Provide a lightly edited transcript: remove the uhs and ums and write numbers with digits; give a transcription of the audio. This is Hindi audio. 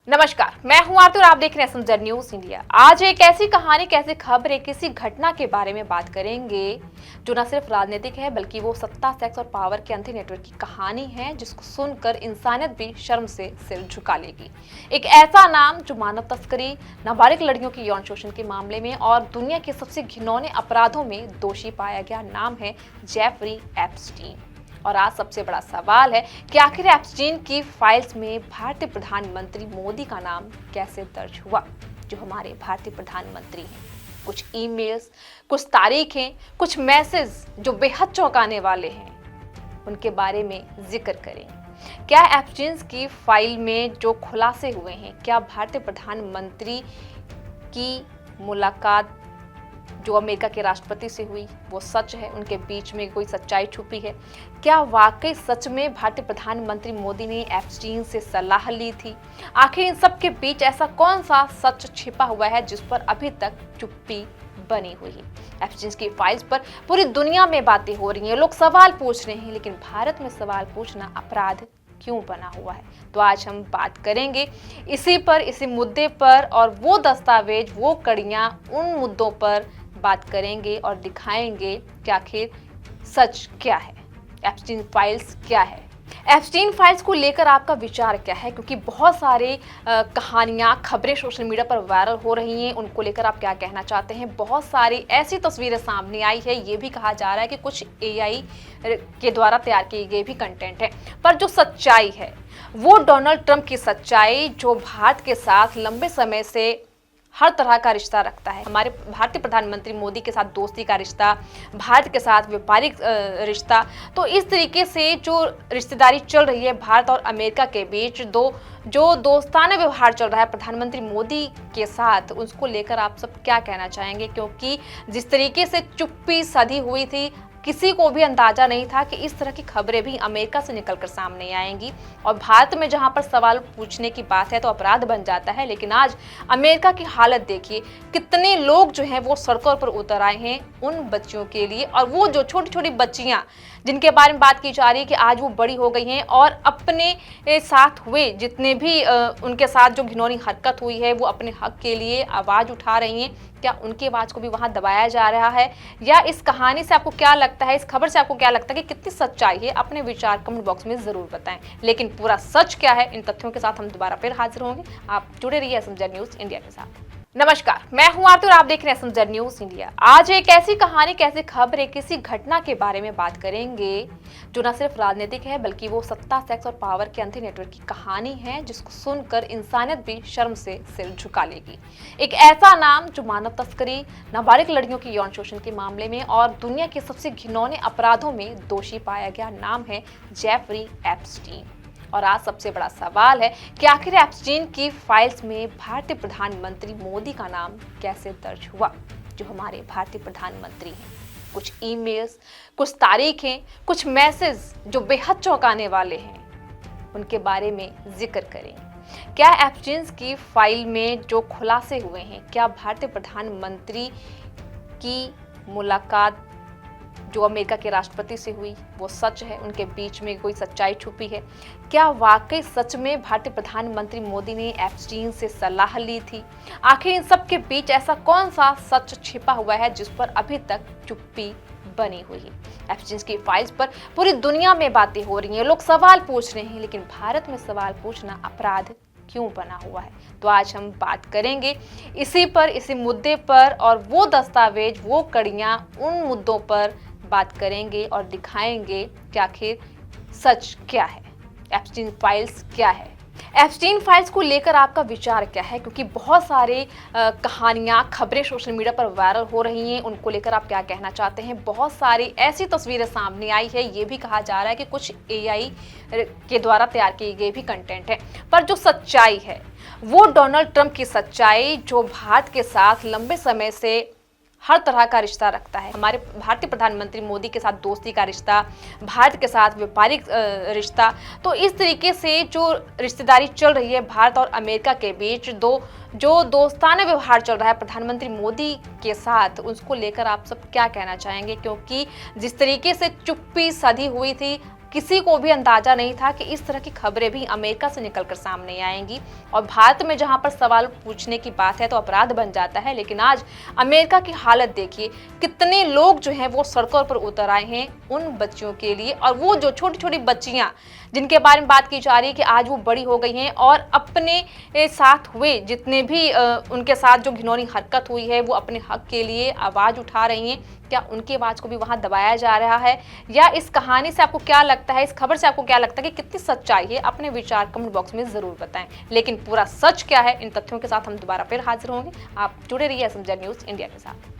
नमस्कार, मैं हूं आरती और आप देख रहे हैं एसएमजेड न्यूज इंडिया। आज एक ऐसी कहानी, कैसी खबर, एक ऐसी घटना के बारे में बात करेंगे जो न सिर्फ राजनीतिक है बल्कि वो सत्ता, सेक्स और पावर के अंधी नेटवर्क की कहानी है, जिसको सुनकर इंसानियत भी शर्म से सिर झुका लेगी। एक ऐसा नाम जो मानव तस्करी, नाबालिग लड़कियों की यौन शोषण के मामले में और दुनिया के सबसे घिनौने अपराधों में दोषी पाया गया नाम है जेफरी एप्स्टीन। और आज सबसे बड़ा सवाल है कि आखिर एप्स्टीन की फाइल्स में भारतीय प्रधानमंत्री मोदी का नाम कैसे दर्ज हुआ, जो हमारे भारतीय प्रधानमंत्री हैं। कुछ ईमेल्स, कुछ तारीखें, कुछ मैसेज जो बेहद चौंकाने वाले हैं, उनके बारे में जिक्र करें। क्या एप्स्टीन की फाइल में जो खुलासे हुए हैं, क्या भारतीय प्रधानमंत्री की मुलाकात जो अमेरिका के राष्ट्रपति से हुई वो सच है, उनके बीच में कोई सच्चाई छुपी है? क्या वाकई सच में भारतीय प्रधानमंत्री मोदी ने एप्स्टीन से सलाह ली थी? आखिर इन सब के बीच ऐसा कौन सा सच छिपा हुआ है जिस पर अभी तक चुप्पी बनी हुई है? एप्स्टीन की फाइल्स पर पूरी दुनिया में बातें हो रही हैं, लोग सवाल पूछ रहे हैं, लेकिन भारत में सवाल पूछना अपराध क्यों बना हुआ है? तो आज हम बात करेंगे इसी मुद्दे पर, और वो दस्तावेज, वो कड़ियां, उन मुद्दों पर बात करेंगे और दिखाएंगे कि आखिर सच क्या है, एप्स्टीन फाइल्स क्या है। एप्स्टीन फाइल्स को लेकर आपका विचार क्या है? क्योंकि बहुत सारे कहानियां, खबरें सोशल मीडिया पर वायरल हो रही हैं, उनको लेकर आप क्या कहना चाहते हैं? बहुत सारी ऐसी तस्वीरें सामने आई है, ये भी कहा जा रहा है कि कुछ एआई के द्वारा तैयार किए गए भी कंटेंट है, पर जो सच्चाई है वो डोनाल्ड ट्रंप की सच्चाई, जो भारत के साथ लंबे समय से हर तरह का रिश्ता रखता है, हमारे भारतीय प्रधानमंत्री मोदी के साथ दोस्ती का रिश्ता, भारत के साथ व्यापारिक रिश्ता, तो इस तरीके से जो रिश्तेदारी चल रही है भारत और अमेरिका के बीच, जो दोस्ताना व्यवहार चल रहा है प्रधानमंत्री मोदी के साथ, उसको लेकर आप सब क्या कहना चाहेंगे? क्योंकि जिस तरीके से चुप्पी सधी हुई थी, किसी को भी अंदाजा नहीं था कि इस तरह की खबरें भी अमेरिका से निकलकर सामने आएंगी। और भारत में जहां पर सवाल पूछने की बात है तो अपराध बन जाता है, लेकिन आज अमेरिका की हालत देखिए, कितने लोग जो हैं वो सड़कों पर उतर आए हैं उन बच्चियों के लिए। और वो जो छोटी छोटी बच्चियां जिनके बारे में बात की जा रही है कि आज वो बड़ी हो गई हैं और अपने साथ हुए जितने भी उनके साथ जो घिनौनी हरकत हुई है, वो अपने हक के लिए आवाज उठा रही हैं, क्या उनकी आवाज को भी वहां दबाया जा रहा है? या इस कहानी से आपको क्या लगता है, इस खबर से आपको क्या लगता है कि कितनी सच्चाई है? अपने विचार कमेंट बॉक्स में जरूर बताएं। लेकिन पूरा सच क्या है, इन तथ्यों के साथ हम दोबारा फिर हाजिर होंगे। आप जुड़े रहिए एसएमजेड न्यूज इंडिया के साथ। नमस्कार, मैं हूं आरती और आप देख रहे हैं एसएमजेड न्यूज इंडिया। आज एक ऐसी कहानी, कैसी खबर, एक ऐसी घटना के बारे में बात करेंगे जो न सिर्फ राजनीतिक है बल्कि वो सत्ता, सेक्स और पावर के अंधी नेटवर्क की कहानी है, जिसको सुनकर इंसानियत भी शर्म से सिर झुका लेगी। एक ऐसा नाम जो मानव तस्करी, नाबालिग लड़कियों की यौन शोषण के मामले में और दुनिया के सबसे घिनौने अपराधों में दोषी पाया गया नाम है जेफरी एप्स्टीन। और आज सबसे बड़ा सवाल है कि आखिर एप्स्टीन की फाइल्स में भारतीय प्रधानमंत्री मोदी का नाम कैसे दर्ज हुआ, जो हमारे भारतीय प्रधानमंत्री हैं। कुछ ईमेल्स, कुछ तारीखें, कुछ मैसेज जो बेहद चौंकाने वाले हैं, उनके बारे में जिक्र करें। क्या एप्स्टीन की फाइल में जो खुलासे हुए हैं, क्या भारतीय प्रधानमंत्री की मुलाकात जो अमेरिका के राष्ट्रपति से हुई वो सच है, उनके बीच में कोई सच्चाई छुपी है? क्या वाकई सच में भारतीय प्रधानमंत्री मोदी ने एप्स्टीन से सलाह ली थी? आखिर इन सब के बीच ऐसा कौन सा सच छिपा हुआ है जिस पर अभी तक चुप्पी बनी हुई है? एप्स्टीन की फाइल्स पर पूरी दुनिया में बातें हो रही हैं, लोग सवाल पूछ रहे हैं, लेकिन भारत में सवाल पूछना अपराध क्यों बना हुआ है? तो आज हम बात करेंगे इसी मुद्दे पर, और वो दस्तावेज, वो कड़ियां, उन मुद्दों पर बात करेंगे और दिखाएंगे कि आखिर सच क्या है, एप्स्टीन फाइल्स क्या है। एप्स्टीन फाइल्स को लेकर आपका विचार क्या है? क्योंकि बहुत सारे कहानियां, खबरें सोशल मीडिया पर वायरल हो रही हैं, उनको लेकर आप क्या कहना चाहते हैं? बहुत सारी ऐसी तस्वीरें सामने आई है, ये भी कहा जा रहा है कि कुछ एआई के द्वारा तैयार किए गए भी कंटेंट है, पर जो सच्चाई है वो डोनाल्ड ट्रंप की सच्चाई, जो भारत के साथ लंबे समय से हर तरह का रिश्ता रखता है, हमारे भारतीय प्रधानमंत्री मोदी के साथ दोस्ती का रिश्ता, भारत के साथ व्यापारिक रिश्ता, तो इस तरीके से जो रिश्तेदारी चल रही है भारत और अमेरिका के बीच, जो दोस्ताना व्यवहार चल रहा है प्रधानमंत्री मोदी के साथ, उसको लेकर आप सब क्या कहना चाहेंगे? क्योंकि जिस तरीके से चुप्पी सधी हुई थी, किसी को भी अंदाजा नहीं था कि इस तरह की खबरें भी अमेरिका से निकलकर सामने आएंगी। और भारत में जहां पर सवाल पूछने की बात है तो अपराध बन जाता है, लेकिन आज अमेरिका की हालत देखिए, कितने लोग जो हैं वो सड़कों पर उतर आए हैं उन बच्चियों के लिए। और वो जो छोटी छोटी बच्चियां जिनके बारे में बात की जा रही है कि आज वो बड़ी हो गई हैं और अपने साथ हुए जितने भी उनके साथ जो घिनौनी हरकत हुई है वो अपने हक के लिए आवाज उठा रही हैं, क्या उनकी आवाज को भी वहां दबाया जा रहा है? या इस कहानी से आपको क्या लगता है, इस खबर से आपको क्या लगता है कि कितनी सच्चाई है? अपने विचार कमेंट बॉक्स में जरूर बताएं। लेकिन पूरा सच क्या है, इन तथ्यों के साथ हम दोबारा फिर हाजिर होंगे। आप जुड़े रहिए एसएमजेड न्यूज़ इंडिया के साथ।